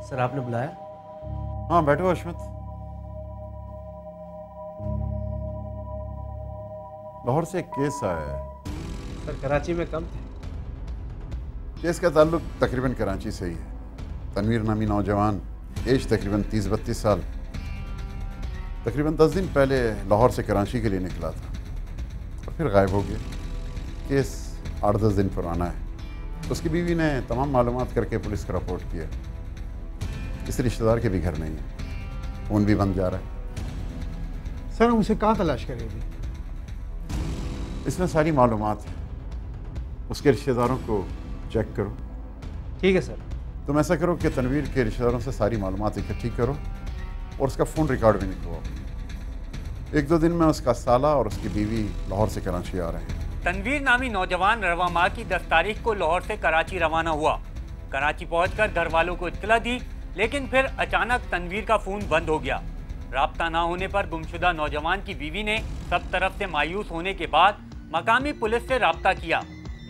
Sir आपने बुलाया? हाँ बैठो अश्मत। लाहौर से एक केस आया है। सर कराची में कम थे। केस का ताल्लुक तकरीबन कराची से ही है। तनवीर नामी नौजवान, एज तकरीबन 30-32 साल, तकरीबन 10 दिन पहले लाहौर से कराची के लिए निकला था और फिर गायब हो गया। केस 8-10 दिन पुराना है। उसकी बीवी ने तमाम मालूमात करके पुलिस को रिपोर्ट किया। किसी रिश्तेदार के भी घर नहीं है, फ़ोन भी बंद जा रहा है। सर हम उसे कहाँ तलाश करेंगे? इसमें सारी मालूमात है, उसके रिश्तेदारों को चेक करो। ठीक है सर। तुम ऐसा करो कि तनवीर के रिश्तेदारों से सारी मालूमात इकट्ठी करो और उसका फ़ोन रिकॉर्ड भी निकलवाओ। 1-2 दिन में उसका साला और उसकी बीवी लाहौर से कराची आ रहे हैं। तनवीर नामी नौजवान रवा माह की 10 तारीख को लाहौर से कराची रवाना हुआ। कराची पहुंचकर घर वालों को इत्तला दी, लेकिन फिर अचानक तनवीर का फ़ोन बंद हो गया। राब्ता ना होने पर गुमशुदा नौजवान की बीवी ने सब तरफ से मायूस होने के बाद मकामी पुलिस से राब्ता किया।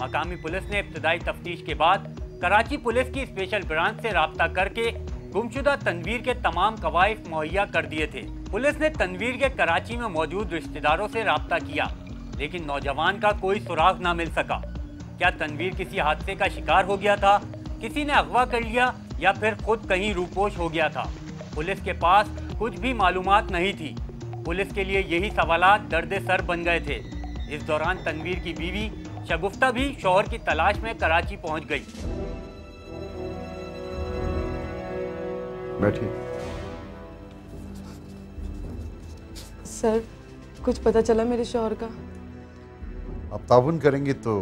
मकामी पुलिस ने इब्तदाई तफ्तीश के बाद कराची पुलिस की स्पेशल ब्रांच से राब्ता करके गुमशुदा तनवीर के तमाम कवायद मुहैया कर दिए थे। पुलिस ने तनवीर के कराची में मौजूद रिश्तेदारों से राब्ता किया, लेकिन नौजवान का कोई सुराग ना मिल सका। क्या तनवीर किसी हादसे का शिकार हो गया था, किसी ने अगवा कर लिया या फिर खुद कहीं रूपोश हो गया था? पुलिस के पास कुछ भी मालूमात नहीं थी। पुलिस के लिए यही सवालात दर्द सर बन गए थे। इस दौरान तनवीर की बीवी शगुफ्ता भी शौहर की तलाश में कराची पहुंच गई। बैठिए। सर कुछ पता चला मेरे शौहर का? आप ताउन करेंगे तो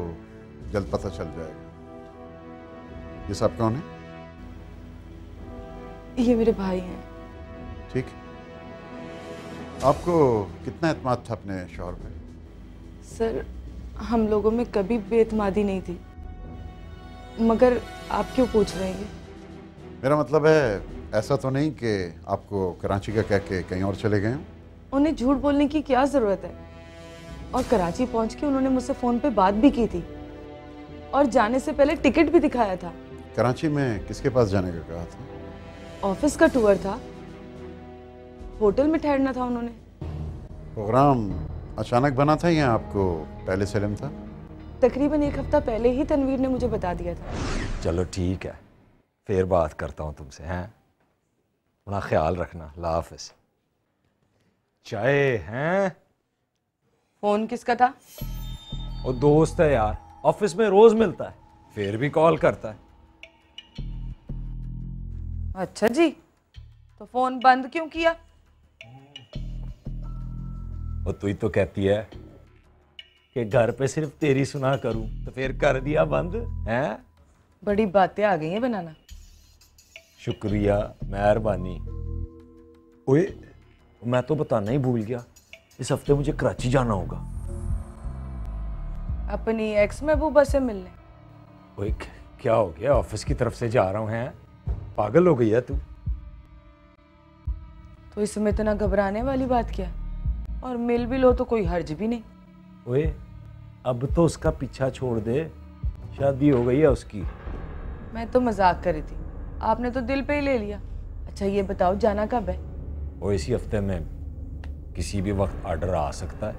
जल्द पता चल जाएगा। ये सब कौन है? ये मेरे भाई हैं। ठीक। आपको कितना एतमाद था अपने शौहर पे? सर हम लोगों में कभी बेइतमादी नहीं थी, मगर आप क्यों पूछ रहे हैं? मेरा मतलब है ऐसा तो नहीं कि आपको कराची का कह के कहीं और चले गए हों? उन्हें झूठ बोलने की क्या ज़रूरत है? और कराची पहुंच के उन्होंने मुझसे फ़ोन पे बात भी की थी और जाने से पहले टिकट भी दिखाया था। कराची में किसके पास जाने का कहा था? ऑफिस का टूर था, होटल में ठहरना था उन्होंने। प्रोग्राम अचानक बना था या आपको पहले से इल्म था? तकरीबन 1 हफ्ता पहले ही तनवीर ने मुझे बता दिया था। चलो ठीक है, फिर बात करता हूँ तुमसे। हैं अपना ख्याल रखना। अल्लाह हाफ़िज़। चाय हैं? फ़ोन किसका था? वो दोस्त है यार, ऑफिस में रोज मिलता है, फिर भी कॉल करता है। अच्छा जी, तो फ़ोन बंद क्यों किया? वो तू ही तो कहती है कि घर पे सिर्फ तेरी सुना करूं, तो फिर कर दिया बंद। हैं? बड़ी बातें आ गई हैं बनाना। शुक्रिया, मेहरबानी। ओए मैं तो बताना ही भूल गया, इस हफ्ते मुझे कराची जाना होगा अपनी एक्स महबूबा से मिलने। ओए क्या हो गया? ऑफिस की तरफ से जा रहा हूँ। हैं पागल हो गई है तू? तो इसमें इतना घबराने वाली बात क्या? और मिल भी लो तो कोई हर्ज भी नहीं। ओए अब तो उसका पीछा छोड़ दे, शादी हो गई है उसकी। मैं तो मजाक कर रही थी, आपने तो दिल पे ही ले लिया। अच्छा ये बताओ जाना कब है? वो इसी हफ्ते में किसी भी वक्त ऑर्डर आ सकता है।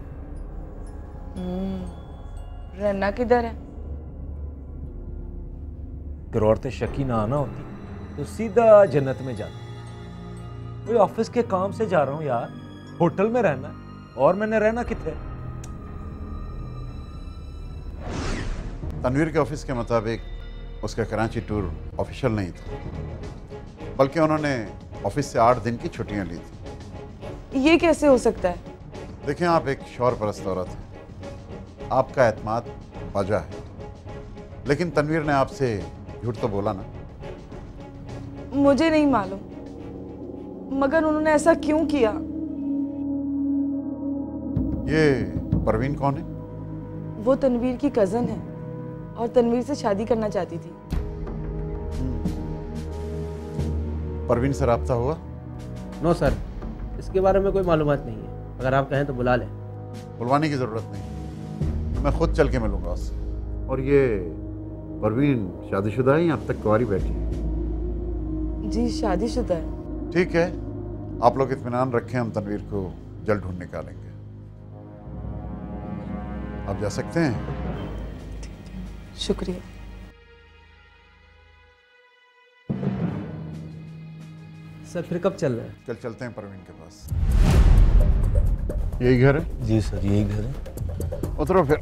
रहना किधर है? अगर औरतें शकी ना आना होती तो सीधा जन्नत में जाती। कोई ऑफिस के काम से जा रहा हूँ यार, होटल में रहना है, और मैंने रहना कितने? तनवीर के ऑफिस के मुताबिक उसका कराची टूर ऑफिशियल नहीं था, बल्कि उन्होंने ऑफिस से 8 दिन की छुट्टियां ली थी। ये कैसे हो सकता है? देखें, आप एक शौहर परस्त औरत हैं, आपका एतमाद बाजा है, लेकिन तनवीर ने आपसे झूठ तो बोला ना? मुझे नहीं मालूम, मगर उन्होंने ऐसा क्यों किया? ये परवीन कौन है? वो तनवीर की कज़न है और तनवीर से शादी करना चाहती थी। परवीन से राब्ता हुआ? नो सर, इसके बारे में कोई मालूमात नहीं है। अगर आप कहें तो बुला लें। बुलवाने की ज़रूरत नहीं, मैं खुद चल के मिलूंगा उससे। और ये परवीन शादीशुदा है या अब तक कुंवारी बैठी है? जी शादीशुदा है। ठीक है, आप लोग इत्मीनान रखें, हम तनवीर को जल्द ढूंढ निकालेंगे। आप जा सकते हैं। शुक्रिया। सर फिर कब चल रहे हैं? कल चलते हैं परवीन के पास। यही घर है? जी सर, यही घर है। उतरो फिर।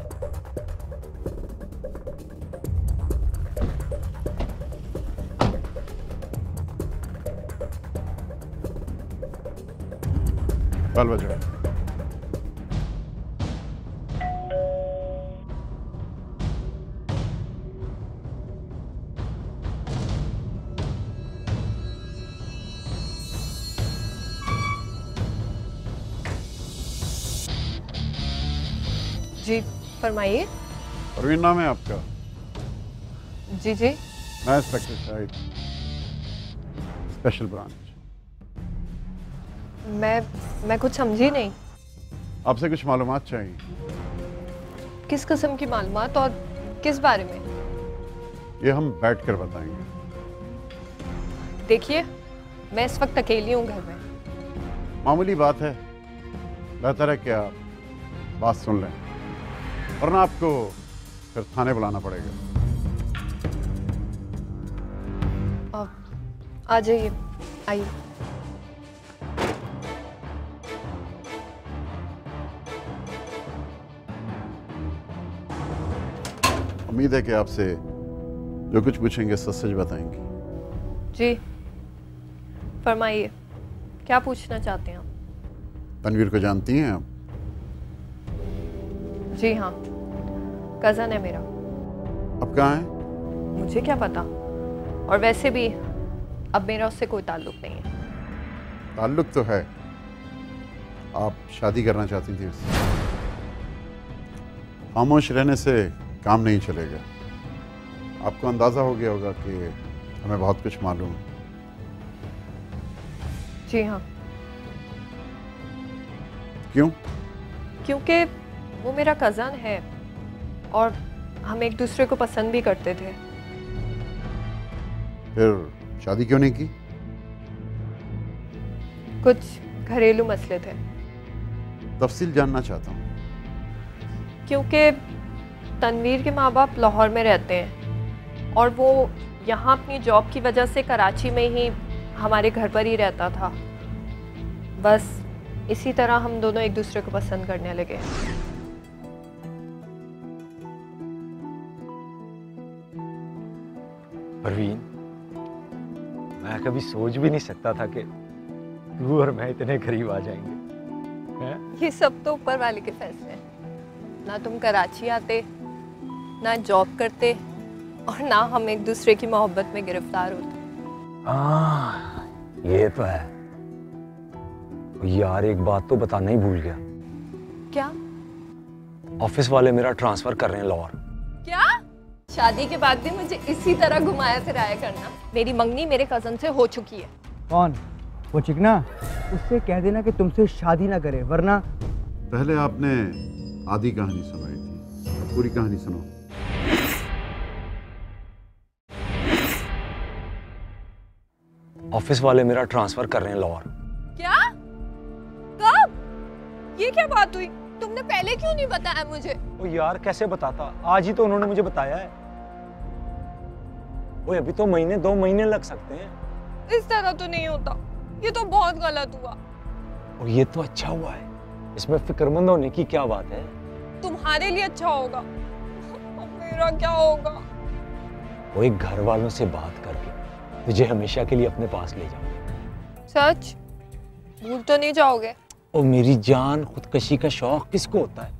बाल बजाओ। जी फरमाइए। परवीन नाम है आपका? जी जी। मैं इंस्पेक्टर शाहिद, स्पेशल ब्रांच। मैं कुछ समझी नहीं। आपसे कुछ मालूमात चाहिए। किस किस्म की मालूमात और किस बारे में? ये हम बैठ कर बताएंगे। देखिए, मैं इस वक्त अकेली हूँ घर में। मामूली बात है, बेहतर है कि आप बात सुन लें, वरना आपको फिर थाने बुलाना पड़ेगा। आ जाइए, आइए। उम्मीद है कि आपसे जो कुछ पूछेंगे सच सच बताएंगे। जी फरमाइए, क्या पूछना चाहते हैं आप? तनवीर को जानती हैं आप? जी हाँ, कज़न है मेरा। अब कहाँ है? मुझे क्या पता, और वैसे भी अब मेरा उससे कोई ताल्लुक नहीं है। ताल्लुक तो है, आप शादी करना चाहती थी उससे। खामोश रहने से काम नहीं चलेगा। आपको अंदाजा हो गया होगा कि हमें बहुत कुछ मालूम है। जी हाँ। क्यों? क्योंकि वो मेरा कज़न है और हम एक दूसरे को पसंद भी करते थे। फिर शादी क्यों नहीं की? कुछ घरेलू मसले थे। तफसील जानना चाहता हूँ। क्योंकि तनवीर के माँ बाप लाहौर में रहते हैं और वो यहाँ अपनी जॉब की वजह से कराची में ही हमारे घर पर ही रहता था। बस इसी तरह हम दोनों एक दूसरे को पसंद करने लगे। परवीन, मैं कभी सोच भी नहीं सकता था कि तू और मैं इतने करीब आ जाएंगे। हैं? ये सब तो ऊपर वाले के फैसले हैं। ना तुम कराची आते, ना जॉब करते, और ना हम एक दूसरे की मोहब्बत में गिरफ्तार होते। ये तो है यार। एक बात तो बताना ही भूल गया। क्या? ऑफिस वाले मेरा ट्रांसफर कर रहे हैं लाहौर। क्या? शादी के बाद भी मुझे इसी तरह घुमाया फिराया करना? मेरी मंगनी मेरे कजन से हो चुकी है। कौन? वो चिकना? उससे कह देना कि तुमसे शादी ना करे, वरना। पहले आपने आधी कहानी सुनाई थी, अब पूरी कहानी सुनो। ऑफिस वाले मेरा ट्रांसफर कर रहे हैं लाहौर। क्या? कब? ये क्या बात हुई? तुमने पहले क्यों नहीं बताया मुझे? ओ यार, कैसे बताता, आज ही तो उन्होंने मुझे बताया है। ओए, अभी तो महीने 2 महीने लग सकते हैं। इस तरह तो नहीं होता, ये तो बहुत गलत हुआ। और ये तो अच्छा हुआ है, इसमें फिक्रमंद होने की क्या बात है? तुम्हारे लिए अच्छा होगा, मेरा क्या होगा? वो एक घर वालों से बात करके तुझे हमेशा के लिए अपने पास ले जाऊंगा। सच? भूल तो नहीं जाओगे? ओ मेरी जान, खुदकशी का शौक किसको होता है?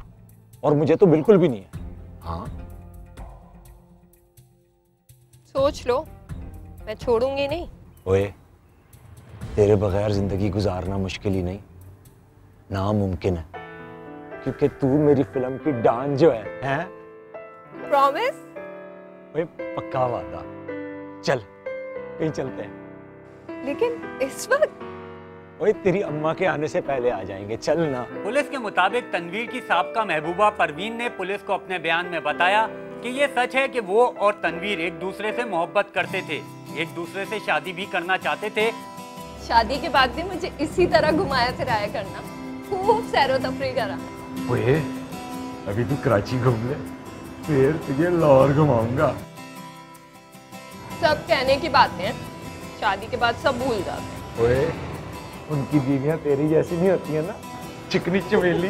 और मुझे तो बिल्कुल भी नहीं है। हाँ, सोच लो, मैं छोड़ूंगी नहीं। ओए, तेरे बगैर जिंदगी गुजारना मुश्किल ही नहीं, नामुमकिन है, क्योंकि तू मेरी फिल्म की डान जो है, हैं? प्रॉमिस? ओए, पक्का वादा। चल, कहीं चलते हैं। लेकिन इस वक्त? ओए, तेरी अम्मा के आने से पहले आ जाएंगे, चल ना। पुलिस के मुताबिक तनवीर की साबका महबूबा परवीन ने पुलिस को अपने बयान में बताया कि ये सच है कि वो और तनवीर एक दूसरे से मोहब्बत करते थे, एक दूसरे से शादी भी करना चाहते थे। शादी के बाद भी मुझे इसी तरह घुमाया फिराया करना, खूब सैरो तफरी करा। ओए, अभी तू कराची घूम ले, फिर तुझे लाहौर घुमाऊंगा। सब कहने की बातें हैं, शादी के बाद सब भूल जाते हैं। ओए, उनकी बीवियां तेरी जैसी नहीं होती है ना, चिकनी चमेली।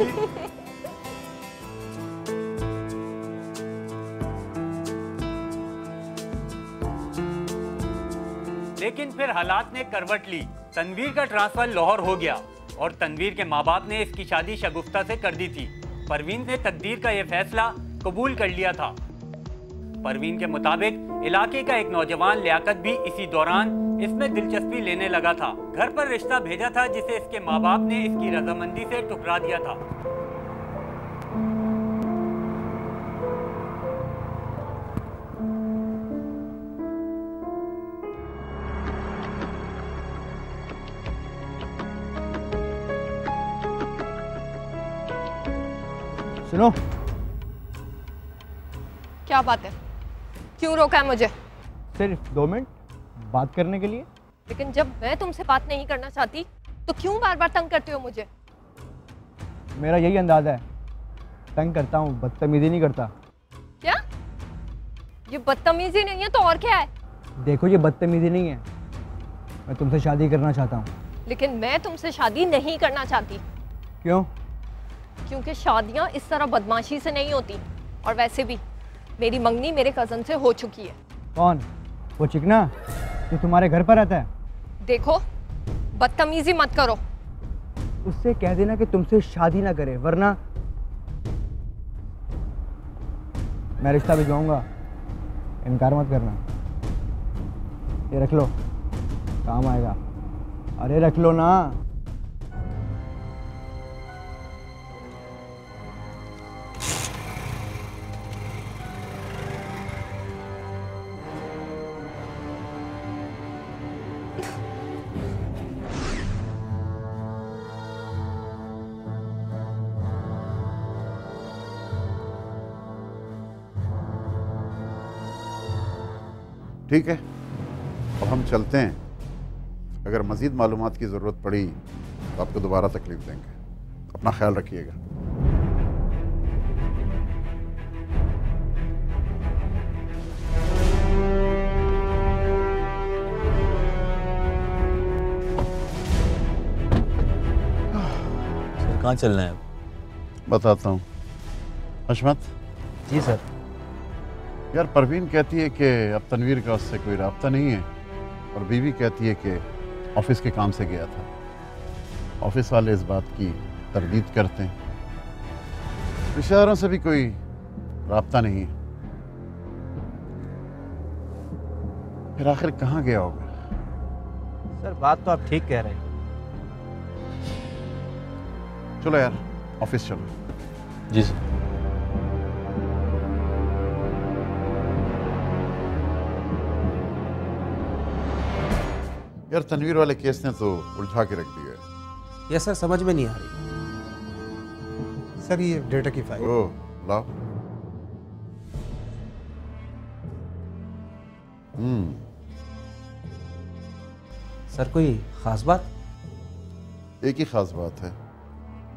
लेकिन फिर हालात ने करवट ली। तनवीर का ट्रांसफर लाहौर हो गया और तनवीर के माँ बाप ने इसकी शादी शगुफ्ता से कर दी थी। परवीन ने तकदीर का यह फैसला कबूल कर लिया था। परवीन के मुताबिक इलाके का एक नौजवान लियाकत भी इसी दौरान इसमें दिलचस्पी लेने लगा था। घर पर रिश्ता भेजा था जिसे इसके माँ बाप ने इसकी रजामंदी से ठुकरा दिया था। सुनो, क्या बात है? क्यों रोका है मुझे? सिर्फ 2 मिनट बात करने के लिए। लेकिन जब मैं तुमसे बात नहीं करना चाहती तो क्यों बार बार तंग करते हो मुझे? मेरा यही अंदाजा है, तंग करता हूँ, बदतमीजी नहीं करता। क्या? ये बदतमीजी नहीं है तो और क्या है? देखो, ये बदतमीजी नहीं है, मैं तुमसे शादी करना चाहता हूँ। लेकिन मैं तुमसे शादी नहीं करना चाहती। क्यों? क्योंकि शादियाँ इस तरह बदमाशी से नहीं होती, और वैसे भी मेरी मंगनी मेरे कज़न से हो चुकी है। कौन? वो चिकना जो तुम्हारे घर पर रहता है? देखो, बदतमीजी मत करो। उससे कह देना कि तुमसे शादी ना करे, वरना मैं रिश्ता भिजवाऊंगा। इनकार मत करना। ये रख लो, काम आएगा। अरे रख लो ना। ठीक है, अब हम चलते हैं। अगर मज़ीद मालूमात की ज़रूरत पड़ी तो आपको दोबारा तकलीफ देंगे। अपना ख्याल रखिएगा। सर, कहाँ चलना है? बताता हूँ। हशमत। जी सर। यार, परवीन कहती है कि अब तनवीर का उससे कोई राब्ता नहीं है, और बीवी कहती है कि ऑफिस के काम से गया था। ऑफिस वाले इस बात की तरदीद करते हैं। रिश्तेदारों से भी कोई राब्ता नहीं है। फिर आखिर कहाँ गया होगा? सर, बात तो आप ठीक कह रहे हैं। चलो यार, ऑफिस चलो। जी सर। यार, तनवीर वाले केस ने तो उलझा के रख दिया है। ये सर समझ में नहीं आ रही। सर, ये डेटा की फाइल। ओ, लाओ। सर, कोई खास बात? एक ही खास बात है।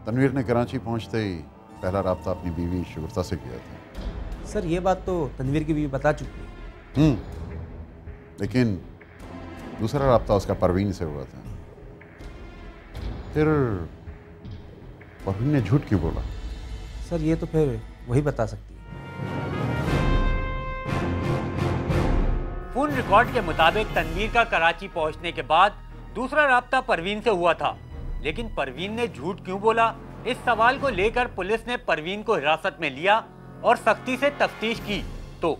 तनवीर ने कराची पहुंचते ही पहला राब्ता अपनी बीवी शगुफ्ता से किया था। सर, ये बात तो तनवीर की बीवी बता चुकी है। लेकिन दूसरा राब्ता उसका परवीन से हुआ था। फिर परवीन ने झूठ क्यों बोला? सर, ये तो फिर वही बता सकती है। फोन रिकॉर्ड के मुताबिक तनवीर का कराची पहुंचने के बाद दूसरा राब्ता परवीन से हुआ था। लेकिन परवीन ने झूठ क्यों बोला, इस सवाल को लेकर पुलिस ने परवीन को हिरासत में लिया और सख्ती से तफ्तीश की। तो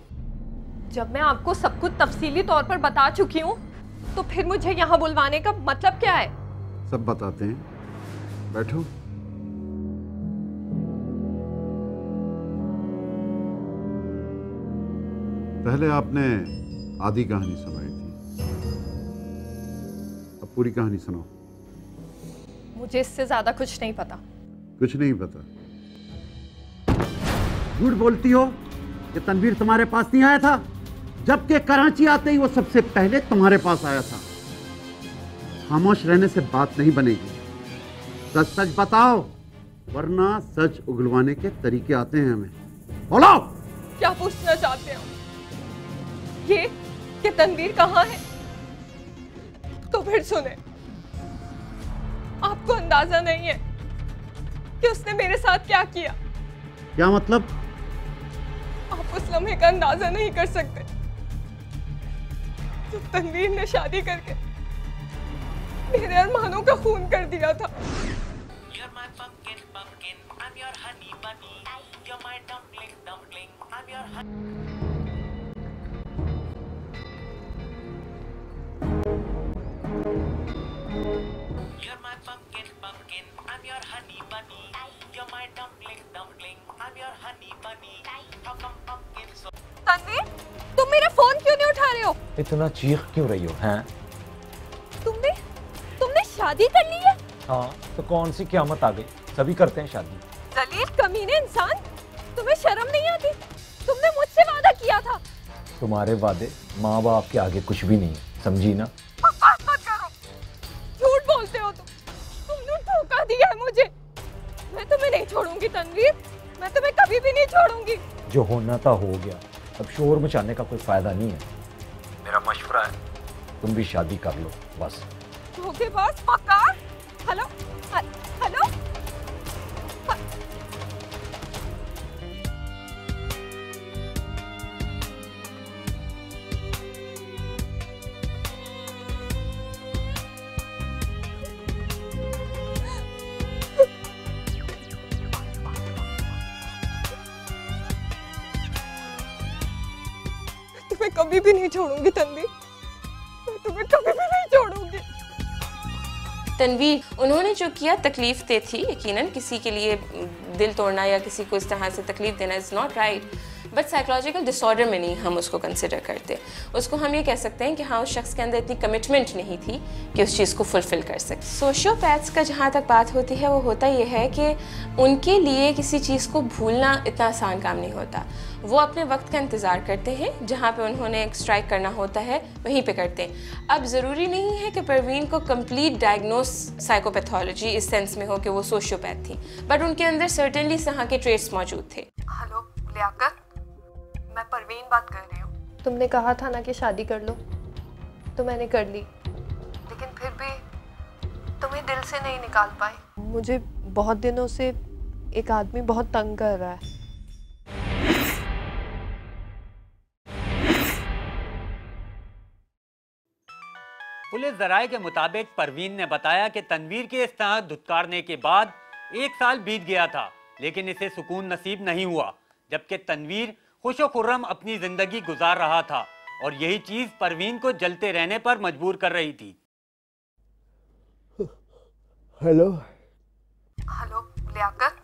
जब मैं आपको सब कुछ तफसीली तौर पर बता चुकी हूँ तो फिर मुझे यहाँ बुलवाने का मतलब क्या है? सब बताते हैं, बैठो। पहले आपने आधी कहानी सुनाई थी, अब पूरी कहानी सुनो। मुझे इससे ज्यादा कुछ नहीं पता। कुछ नहीं पता? झूठ बोलती हो कि तनवीर तुम्हारे पास नहीं आया था? जबकि कराची आते ही वो सबसे पहले तुम्हारे पास आया था। खामोश रहने से बात नहीं बनेगी, सच सच बताओ, वरना सच उगलवाने के तरीके आते हैं हमें। बोलो, क्या पूछना चाहते हो? ये कि तनवीर कहाँ है? तो फिर सुने, आपको अंदाजा नहीं है कि उसने मेरे साथ क्या किया। क्या मतलब? आप उस लम्हे का अंदाजा नहीं कर सकते जब तनवीर ने शादी करके मेरे अरमानों का खून कर दिया था। तनवीर, तुम मेरा फोन क्यों नहीं उठा रहे हो? इतना चीख क्यों रही हो? हैं? तुमने शादी कर ली है? हाँ, तो कौन सी क़यामत आ गई? सभी करते हैं शादी। जलील कमीने इंसान, तुम्हें शर्म नहीं आती? तुमने मुझसे वादा किया था। तुम्हारे वादे माँ बाप के आगे कुछ भी नहीं, समझी ना? बात मत करो, झूठ बोलते हो तुमने धोखा दिया है मुझे। मैं तुम्हें नहीं छोड़ूंगी तनवीर, मैं तुम्हें कभी भी नहीं छोड़ूंगी। जो होना था हो गया, अब शोर मचाने का कोई फायदा नहीं है। मेरा मशवरा है, तुम भी शादी कर लो बस। धोखेबाज मक्कार। हेलो हेलो, तुम्हें कभी भी नहीं छोड़ूंगी तनवीर, मैं तुम्हें कभी भी नहीं छोड़ूंगी। तनवीर, उन्होंने जो किया तकलीफ दे थी, यकीनन किसी के लिए दिल तोड़ना या किसी को इस तरह से तकलीफ देना is not right, but psychological disorder में नहीं हम उसको कंसिडर करते। उसको हम ये कह सकते हैं कि हाँ, उस शख्स के अंदर इतनी कमिटमेंट नहीं थी कि उस चीज़ को फुलफ़िल कर सके। सोशियोपैथ्स का जहाँ तक बात होती है, वो होता ये है कि उनके लिए किसी चीज़ को भूलना इतना आसान काम नहीं होता। वो अपने वक्त का इंतज़ार करते हैं, जहाँ पे उन्होंने एक स्ट्राइक करना होता है वहीं पे करते हैं। अब ज़रूरी नहीं है कि परवीन को कंप्लीट डायग्नोस साइकोपैथोलॉजी इस सेंस में हो कि वो सोशियोपैथ थी, बट उनके अंदर सर्टेनली सहा के ट्रेट्स मौजूद थे। हेलो लियाकत, मैं परवीन बात कर रही हूँ। तुमने कहा था ना कि शादी कर लो, तो मैंने कर ली, लेकिन फिर भी तुम्हें दिल से नहीं निकाल पाई। मुझे बहुत दिनों से एक आदमी बहुत तंग कर रहा है। पुलिस जराये के मुताबिक परवीन ने बताया कि तनवीर के इस तरह धुतकारने के बाद 1 साल बीत गया था, लेकिन इसे सुकून नसीब नहीं हुआ, जबकि तनवीर खुशो खुर्रम अपनी जिंदगी गुजार रहा था और यही चीज परवीन को जलते रहने पर मजबूर कर रही थी। हेलो हेलो लियाकत,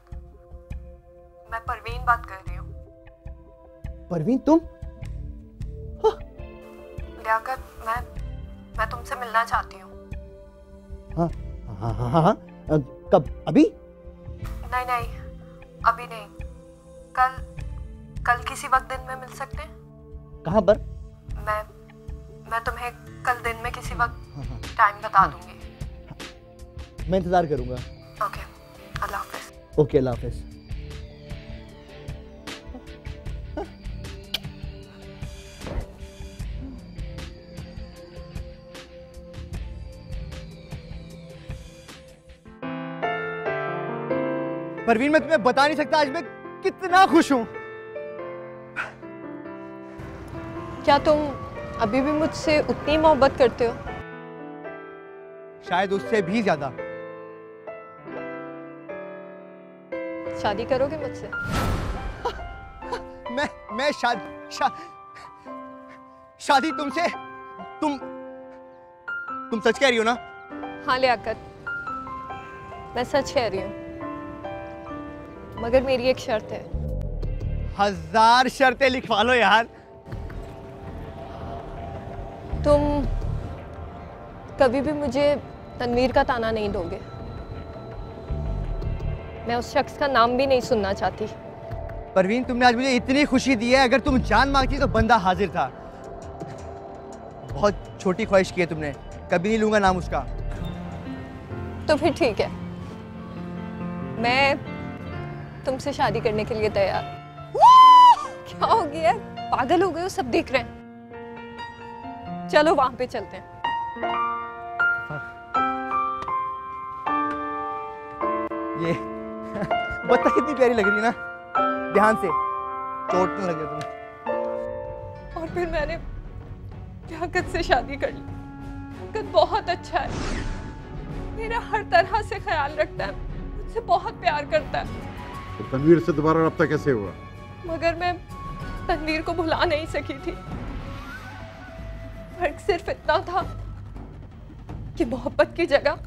मैं परवीन बात कर रही हूँ। परवीन, तुम? लियाकत, मैं तुमसे मिलना चाहती हूँ। हाँ हाँ हाँ हाँ, कब? अभी? नहीं, अभी नहीं, कल किसी वक्त दिन में मिल सकते हैं? कहाँ पर? मैं तुम्हें कल दिन में किसी वक्त टाइम बता दूंगी। मैं इंतजार करूंगा। ओके, अल्लाह हाफिज। ओके, अल्लाह हाफिज। परवीन, मैं तुम्हें बता नहीं सकता आज मैं कितना खुश हूं। क्या तुम अभी भी मुझसे उतनी मोहब्बत करते हो? शायद उससे भी ज्यादा। शादी करोगे मुझसे? मैं शादी तुमसे? तुम सच कह रही हो ना? हाँ लियाकत, मैं सच कह रही हूँ, मगर मेरी एक शर्त है। 1000 शर्तें लिखवा लो यार। तुम कभी भी मुझे तनवीर का ताना नहीं दोगे। मैं उस शख्स का नाम भी नहीं सुनना चाहती। परवीन, तुमने आज मुझे इतनी खुशी दी है, अगर तुम जान मांगती तो बंदा हाजिर था। बहुत छोटी ख्वाहिश की है तुमने, कभी नहीं लूंगा नाम उसका। तो फिर ठीक है, मैं तुमसे शादी करने के लिए तैयार। क्या हो गया, पागल हो गए हो, सब देख रहे हैं। चलो वहां पे चलते हैं। ये बत्ता कितनी प्यारी लग रही है ना, ध्यान से, चोट न लगे तुम्हें। और फिर मैंने लियाकत से शादी कर ली। लियाकत बहुत अच्छा है, मेरा हर तरह से ख्याल रखता है, मुझसे बहुत प्यार करता है। तो तनवीर से दोबारा रब्ता कैसे हुआ? मगर मैं तनवीर को भुला नहीं सकी थी। फर्क सिर्फ इतना था कि मोहब्बत की जगह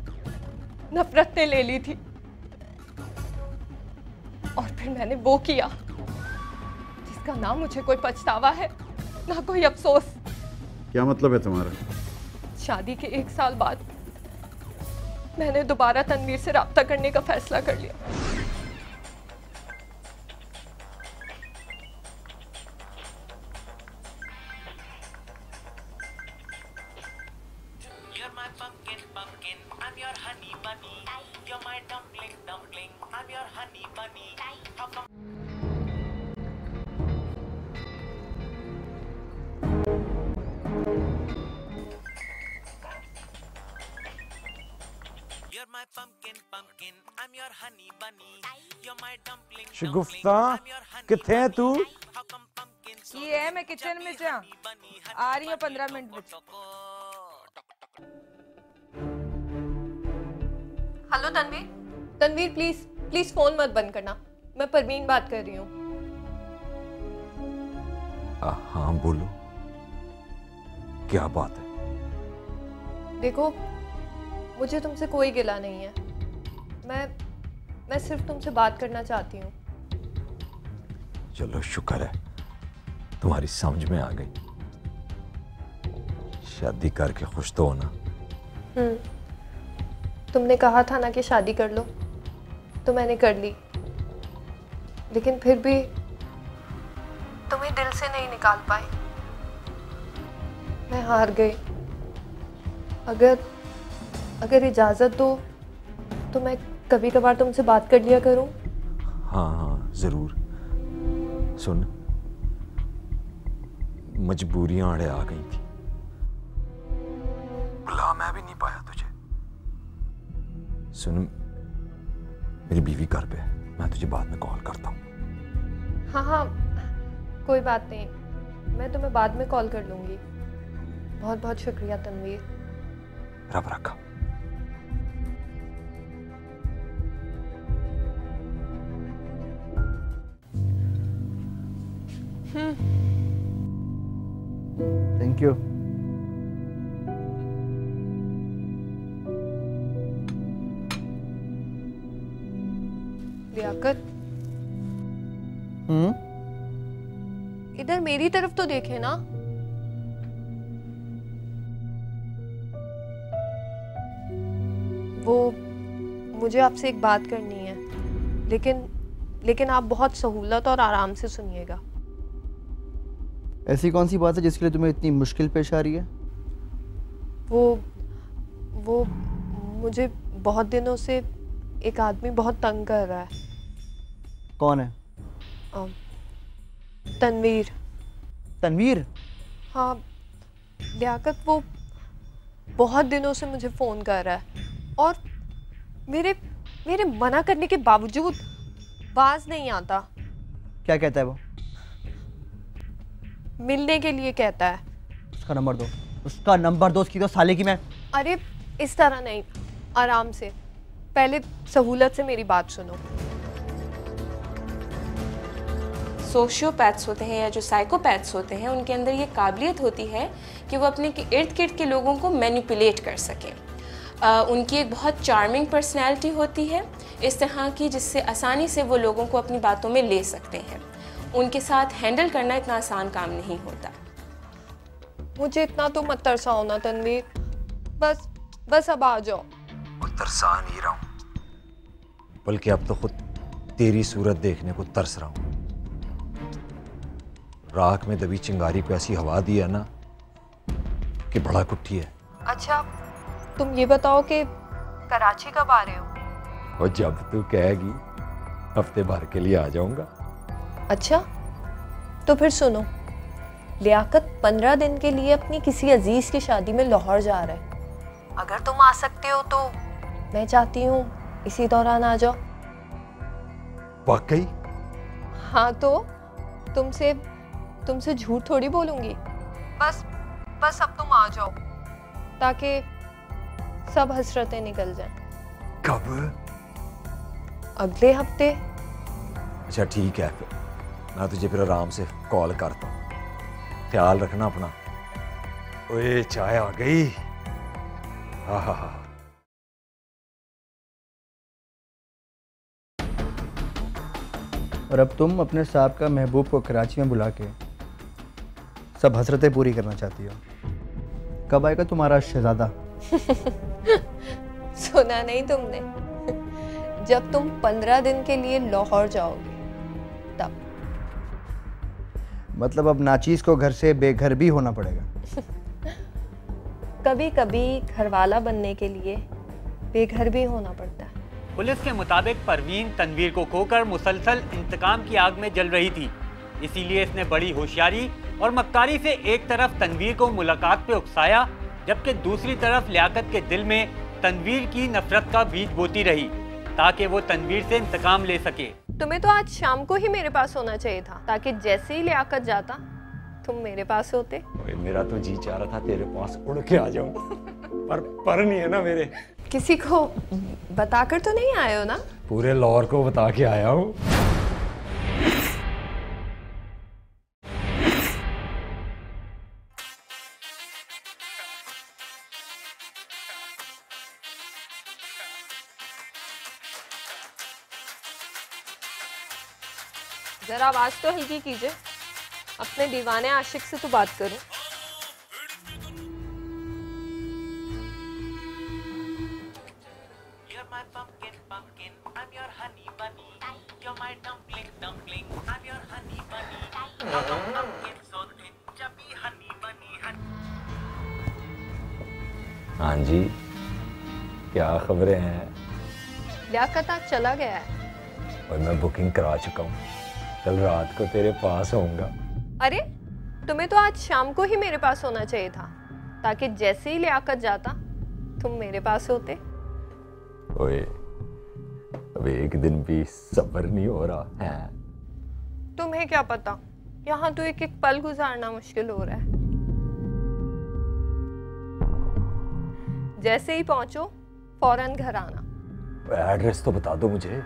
नफरत ने ले ली थी। और फिर मैंने वो किया जिसका ना मुझे कोई पछतावा है ना कोई अफसोस। क्या मतलब है तुम्हारा? शादी के 1 साल बाद मैंने दोबारा तनवीर से राब्ता करने का फैसला कर लिया। शगुफ्ता किथे है तू? ये है, मैं किचन में जा आ रही हूँ 15 मिनट में। Hello Tanveer. Tanveer please please phone मत बंद करना, मैं परवीन बात कर रही हूँ। हाँ बोलो, क्या बात है? देखो, मुझे तुमसे कोई गिला नहीं है, मैं सिर्फ तुमसे बात करना चाहती हूँ। चलो शुक्र है तुम्हारी समझ में आ गई। शादी करके खुश तो होना। तुमने कहा था ना कि शादी कर लो, तो मैंने कर ली, लेकिन फिर भी तुम्हें दिल से नहीं निकाल पाई। मैं हार गई। अगर इजाज़त दो तो मैं कभी कभार तुमसे बात कर लिया करूं। हाँ जरूर। सुन, मजबूरियां अड़े आ गई थी, बुला मैं भी नहीं पाया तुझे। सुन, मेरी बीवी घर पे है, मैं तुझे बाद में कॉल करता हूँ। हाँ कोई बात नहीं, मैं तुम्हें बाद में कॉल कर लूंगी। बहुत बहुत शुक्रिया तनवीर। रब रखा। Thank you. लियाकत, इधर मेरी तरफ तो देखे ना। वो मुझे आपसे एक बात करनी है, लेकिन आप बहुत सहूलत और आराम से सुनिएगा। ऐसी कौन सी बात है जिसके लिए तुम्हें इतनी मुश्किल पेश आ रही है? वो मुझे बहुत दिनों से एक आदमी बहुत तंग कर रहा है। कौन है? तनवीर। तनवीर? हाँ लियाकत, वो बहुत दिनों से मुझे फ़ोन कर रहा है और मेरे मना करने के बावजूद बाज नहीं आता। क्या कहता है वो? मिलने के लिए कहता है। उसका नंबर दो, उसका नंबर दो। उसकी तो साले की मैं। अरे इस तरह नहीं, आराम से, पहले सहूलत से मेरी बात सुनो। सोशियोपैथ्स होते हैं या जो साइकोपैथ्स होते हैं, उनके अंदर ये काबिलियत होती है कि वो अपने इर्द गिर्द के लोगों को मैनिपुलेट कर सकें। उनकी एक बहुत चार्मिंग पर्सनैलिटी होती है इस तरह की, जिससे आसानी से वो लोगों को अपनी बातों में ले सकते हैं। उनके साथ हैंडल करना इतना आसान काम नहीं होता। मुझे इतना तो मत तरसाओ ना तनवीर, बस अब आ जाओ। तरसा नहीं रहा हूं, बल्कि अब तो खुद तेरी सूरत देखने को तरस रहा हूं। राख में दबी चिंगारी को ऐसी हवा दी है ना कि बड़ा कुट्टी है। अच्छा, तुम ये बताओ कि कराची कब आ रहे हो? और जब तू कहेगी हफ्ते भर के लिए आ जाऊंगा। अच्छा, तो फिर सुनो, लियाकत 15 दिन के लिए अपनी किसी अजीज की शादी में लाहौर जा रहा है। अगर तुम आ सकते हो तो मैं चाहती हूँ इसी दौरान आ जाओ। वाकई? हाँ, तो तुमसे झूठ थोड़ी बोलूंगी। बस अब तुम आ जाओ ताकि सब हसरतें निकल जाएं। कब? अगले हफ्ते। अच्छा ठीक है, फिर मैं तुझे फिर आराम से कॉल करता हूँ। ख्याल रखना अपना। ओए चाय आ गई। हाँ। और अब तुम अपने साहब का महबूब को कराची में बुला के सब हसरतें पूरी करना चाहती हो। कब आएगा तुम्हारा शहजादा? सुना नहीं तुमने? जब तुम 15 दिन के लिए लाहौर जाओगे तब। मतलब अब नाचीज को घर से बेघर भी होना पड़ेगा। कभी कभी घरवाला बनने के लिए बेघर भी होना पड़ता है। पुलिस के मुताबिक परवीन तनवीर को खोकर मुसलसल इंतकाम की आग में जल रही थी। इसीलिए इसने बड़ी होशियारी और मक्कारी से एक तरफ तनवीर को मुलाकात पे उकसाया, जबकि दूसरी तरफ लियाकत के दिल में तनवीर की नफरत का बीज बोती रही ताकि वो तनवीर से इंतकाम ले सके। तुम्हें तो आज शाम को ही मेरे पास होना चाहिए था ताकि जैसे ही लियाकत जाता तुम मेरे पास होते। मेरा तो जी चाह रहा था तेरे पास उड़ के आ जाऊं, पर नहीं है ना मेरे। किसी को बताकर तो नहीं आए हो ना? पूरे लाहौर को बता के आया हूँ। जरा आवाज तो हल्की कीजिए, अपने दीवाने आशिक से तो बात करूं। हाँ जी, क्या खबरें हैं? लियाकत आज चला गया है और मैं बुकिंग करा चुका हूँ, कल रात को तेरे पास होऊंगा। अरे, तुम्हें तो आज शाम को ही मेरे पास होना चाहिए था ताकि जैसे ही लियाकत जाता तुम मेरे पास होते। ओए, अब एक दिन भी सब्र नहीं हो रहा है। तुम्हें क्या पता, यहाँ तो एक एक पल गुजारना मुश्किल हो रहा है। जैसे ही पहुंचो फौरन घर आना। एड्रेस तो बता दो मुझे।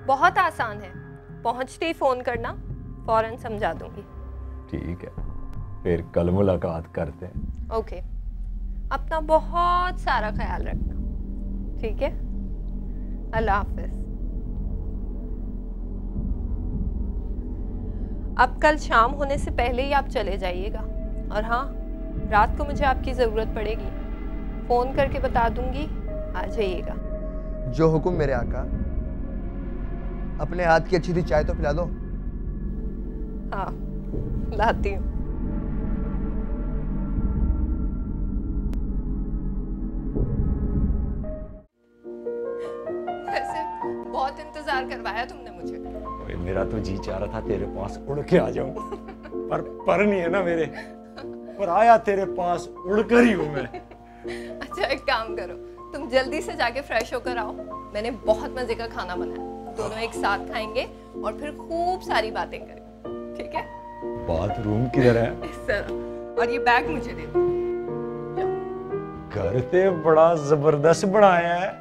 बहुत आसान है, पहुंचते ही फोन करना, फौरन समझा दूंगी। ठीक है, फिर कल मुलाकात करते हैं। ओके, अपना बहुत सारा ख्याल रखना, ठीक है? अल्लाह हाफिज। अब कल शाम होने से पहले ही आप चले जाइएगा। और हाँ, रात को मुझे आपकी ज़रूरत पड़ेगी, फ़ोन करके बता दूंगी, आ जाइएगा। जो हुक्म मेरे आका। अपने हाथ की अच्छी सी चाय तो पिला दो। हाँ, लाती हूँ। वैसे बहुत इंतजार करवाया तुमने मुझे। ओए, मेरा तो जी चाह रहा था तेरे पास उड़ के आ जाऊं, पर नहीं है ना मेरे। पर आया तेरे पास उड़कर ही हूं मैं। अच्छा, एक काम करो, तुम जल्दी से जाके फ्रेश होकर आओ। मैंने बहुत मजे का खाना बनाया, दोनों एक साथ खाएंगे और फिर खूब सारी बातें करेंगे, ठीक है? बाथरूम किधर है? इस तरह। और ये बैग मुझे दे दो। घर ते बड़ा जबरदस्त बनाया है।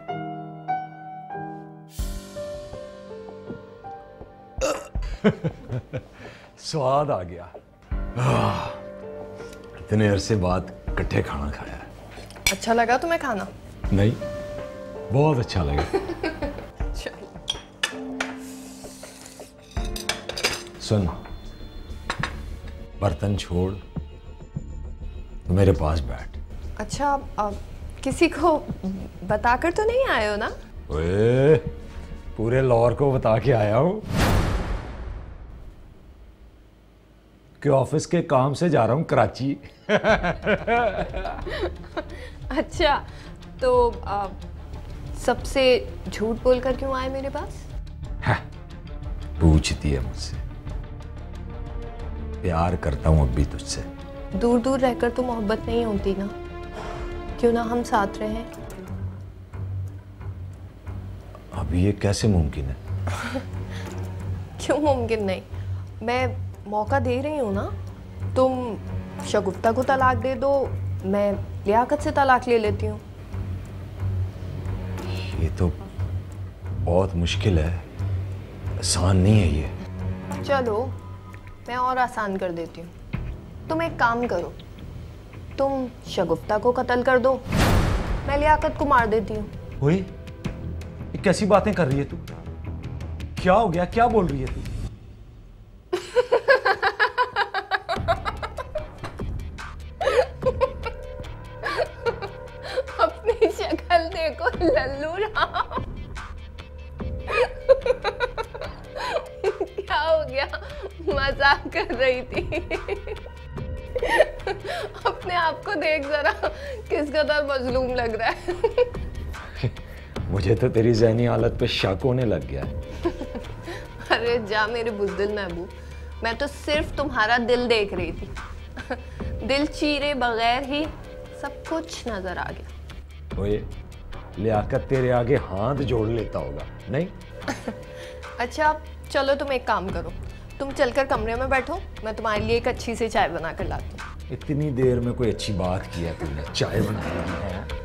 स्वाद आ गया। इतने अरसे बाद इकट्ठे खाना खाया है। अच्छा लगा तुम्हें खाना? नहीं, बहुत अच्छा लगा। सुन, बर्तन छोड़, मेरे पास बैठ। अच्छा, किसी को बताकर तो नहीं आए हो ना? ओए, पूरे लाहौर को बता के आया हूं। कि ऑफिस के काम से जा रहा हूँ कराची। अच्छा, तो सबसे झूठ बोलकर क्यों आए मेरे पास? पूछती है मुझसे। प्यार करता हूँ अब भी तुझसे। दूर दूर रहकर तो मोहब्बत नहीं होती ना, क्यों ना हम साथ रहें? अभी ये कैसे मुमकिन है? क्यों मुमकिन नहीं? मैं मौका दे रही हूँ ना। तुम शगुफ्ता को तलाक दे दो, मैं लियाकत से तलाक ले लेती हूँ। ये तो बहुत मुश्किल है, आसान नहीं है ये। चलो मैं और आसान कर देती हूँ। तुम एक काम करो, तुम शगुफ्ता को कत्ल कर दो, मैं लियाकत को मार देती हूँ। ओए, ये कैसी बातें कर रही है तू? क्या हो गया, क्या बोल रही है तू? अपनी शक्ल देखो लल्लू राम। क्या हो गया? मजाक कर रही थी। अपने आप को देख जरा, किस कदर मजलूम लग रहा है। मुझे तो तेरी ज़हनी हालत पे शक होने लग गया है। अरे जा मेरे बुज़दिल महबूब, मैं तो सिर्फ तुम्हारा दिल देख रही थी। दिल चीरे बगैर ही सब कुछ नजर आ गया। ओए, लियाकत तेरे आगे हाथ जोड़ लेता होगा, नहीं? अच्छा चलो तुम एक काम करो, तुम चलकर कमरे में बैठो, मैं तुम्हारे लिए एक अच्छी सी चाय बना कर लाती हूँ। इतनी देर में कोई अच्छी बात की है तूने? चाय बनाई है?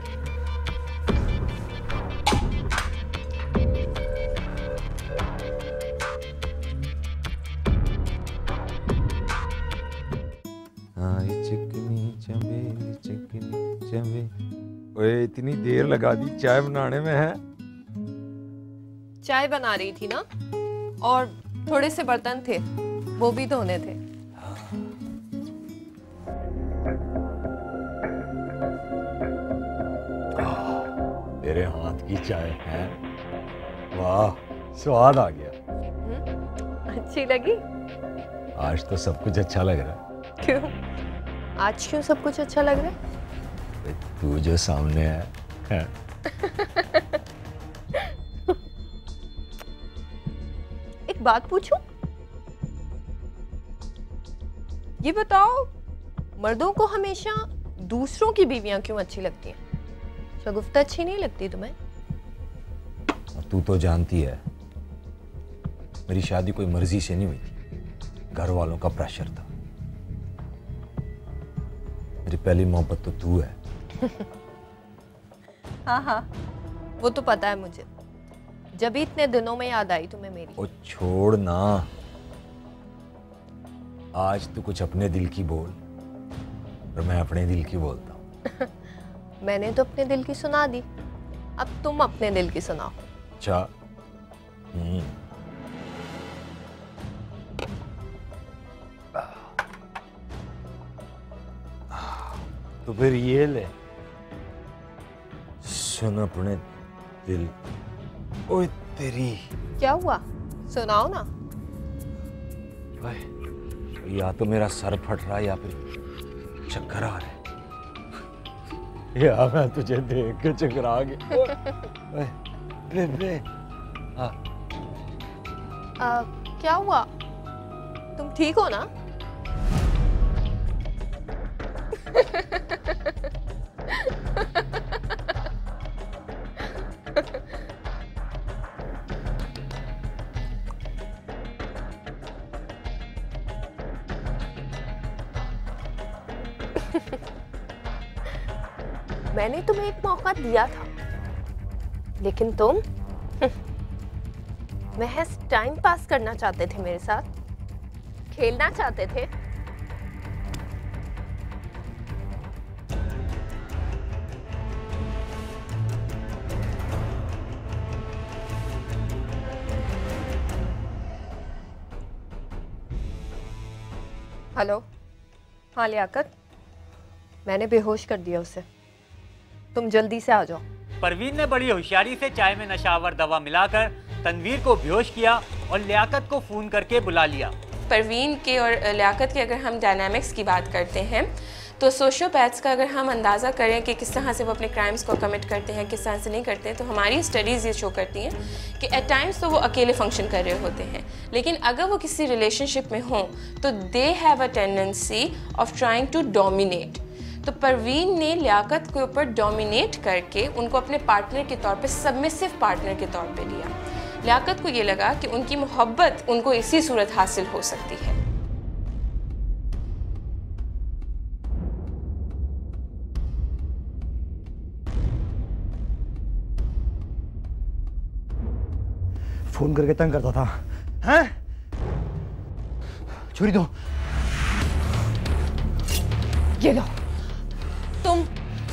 चिकनी चमेली चिकनी चमेली। ओए, इतनी देर लगा दी चाय बनाने में है? चाय बना रही थी ना, और थोड़े से बर्तन थे, वो भी धोने थे। तेरे हाथ की चाय है, वाह, स्वाद आ गया। अच्छी लगी? आज तो सब कुछ अच्छा लग रहा है। क्यों? आज क्यों सब कुछ अच्छा लग रहा है? तू जो सामने है। एक बात पूछूं? ये बताओ, मर्दों को हमेशा दूसरों की बीवियां क्यों अच्छी लगती हैं? शगुफ्ता अच्छी नहीं लगती तुम्हें? तू तो जानती है, मेरी शादी कोई मर्जी से नहीं हुई थी, घर वालों का प्रेशर था। मेरी पहली मोहब्बत तो तू है। हाँ हाँ, वो तो पता है मुझे, जब भी इतने दिनों में याद आई तुम्हें मेरी। ओ छोड़ ना, आज तू कुछ अपने दिल की बोल और मैं अपने दिल की बोलता हूँ। मैंने तो अपने दिल की सुना दी, अब तुम अपने दिल की सुनाओ। अच्छा। तो फिर ये ले, सुन अपने दिल। ओए तेरी, क्या हुआ? सुनाओ ना। या तो मेरा सर फट रहा है या फिर चक्कर आ रहा है, या मैं तुझे देख के चकरा गया। बे क्या हुआ? तुम ठीक हो ना? मैंने तुम्हें एक मौका दिया था, लेकिन तुम महज टाइम पास करना चाहते थे मेरे साथ, खेलना चाहते थे। हेलो, हाँ लियाकत, मैंने बेहोश कर दिया उसे, तुम जल्दी से आ जाओ। परवीन ने बड़ी होशियारी से चाय में नशावर दवा मिलाकर तनवीर को बेहोश किया और लियाकत को फोन करके बुला लिया। परवीन के और लियाकत के अगर हम डायनामिक्स की बात करते हैं तो सोशियोपैथ्स का अगर हम अंदाज़ा करें कि किस तरह से वो अपने क्राइम्स को कमिट करते हैं, किस तरह से नहीं करते हैं, तो हमारी स्टडीज़ ये शो करती हैं कि एट टाइम्स तो वो अकेले फंक्शन कर रहे होते हैं, लेकिन अगर वो किसी रिलेशनशिप में हों तो they have a tendency of trying to dominate. तो परवीन ने लियाकत के ऊपर डोमिनेट करके उनको अपने पार्टनर के तौर पे, सबमिसिव पार्टनर के तौर पे लिया। लियाकत को ये लगा कि उनकी मोहब्बत उनको इसी सूरत हासिल हो सकती है। फोन करके तंग करता था, हैं? छुरी दो। ये लो। तुम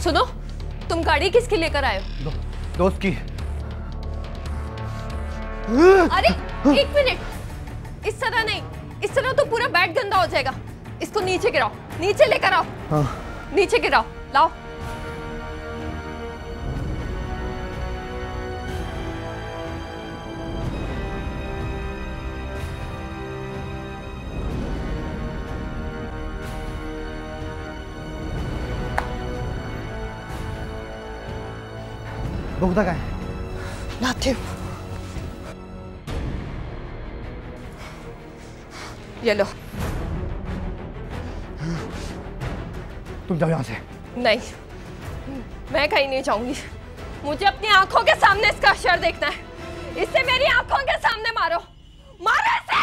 सुनो, तुम गाड़ी किसकी लेकर आए हो? दोस्त की। अरे एक मिनट, इस तरह नहीं, इस तरह तो पूरा बैग गंदा हो जाएगा। इसको नीचे गिराओ, नीचे लेकर आओ। हाँ। नीचे गिराओ, लाओ। भुगता का है? लाते हो। ये लो। तुम जाओ यहाँ से। नहीं, मैं कहीं नहीं जाऊंगी। मुझे अपनी आंखों के सामने इसका शर देखना है। इसे मेरी आंखों के सामने मारो, मारो इसे।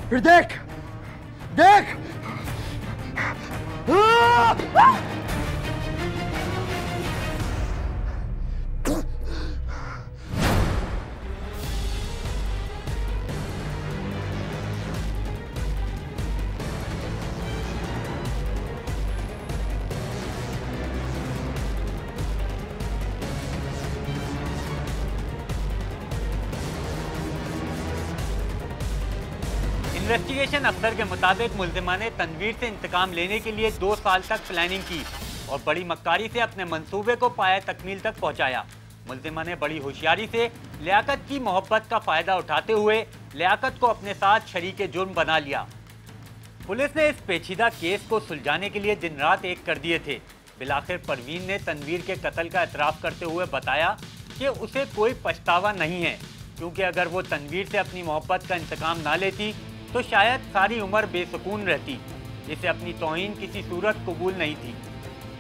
फिर देख, देख। इन्वेस्टिगेशन अफसर के मुताबिक मुल्जिमा ने तनवीर से इंतकाम लेने के लिए 2 साल तक प्लानिंग की और बड़ी मक्कारी से अपने मंसूबे को पाया तकमील तक पहुंचाया। मुल्जिमा ने बड़ी होशियारी से लियाकत की मोहब्बत का फायदा उठाते हुए लियाकत को अपने साथ शरीके जुर्म बना लिया। पुलिस ने इस पेचीदा केस को सुलझाने के लिए दिन रात एक कर दिए थे। बिलाखिर परवीन ने तनवीर के कत्ल का एतराफ़ करते हुए बताया कि उसे कोई पछतावा नहीं है, क्योंकि अगर वो तनवीर से अपनी मोहब्बत का इंतकाम ना लेती तो शायद सारी उम्र बेसुकून रहती। इसे अपनी तौहीन किसी सूरत कबूल नहीं थी।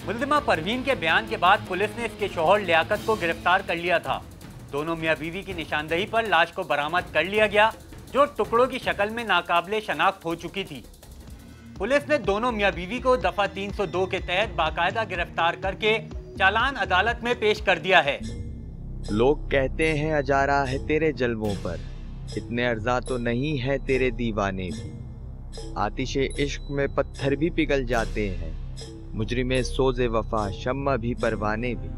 मुल्जिमा परवीन के बयान के बाद पुलिस ने इसके शौहर लियाकत को गिरफ्तार कर लिया था। दोनों मियाँ बीवी की निशानदही पर लाश को बरामद कर लिया गया, जो टुकड़ों की शक्ल में नाकाबिले शनाख्त हो चुकी थी। पुलिस ने दोनों मियाँ बीवी को दफा 302 के तहत बाकायदा गिरफ्तार करके चालान अदालत में पेश कर दिया है। लोग कहते हैं अजारा है तेरे जलवों पर, इतने अर्जा तो नहीं है तेरे दीवाने भी। आतिशे इश्क में पत्थर भी पिघल जाते हैं, मुजरिमे सोज़े वफा शम्मा भी परवाने भी।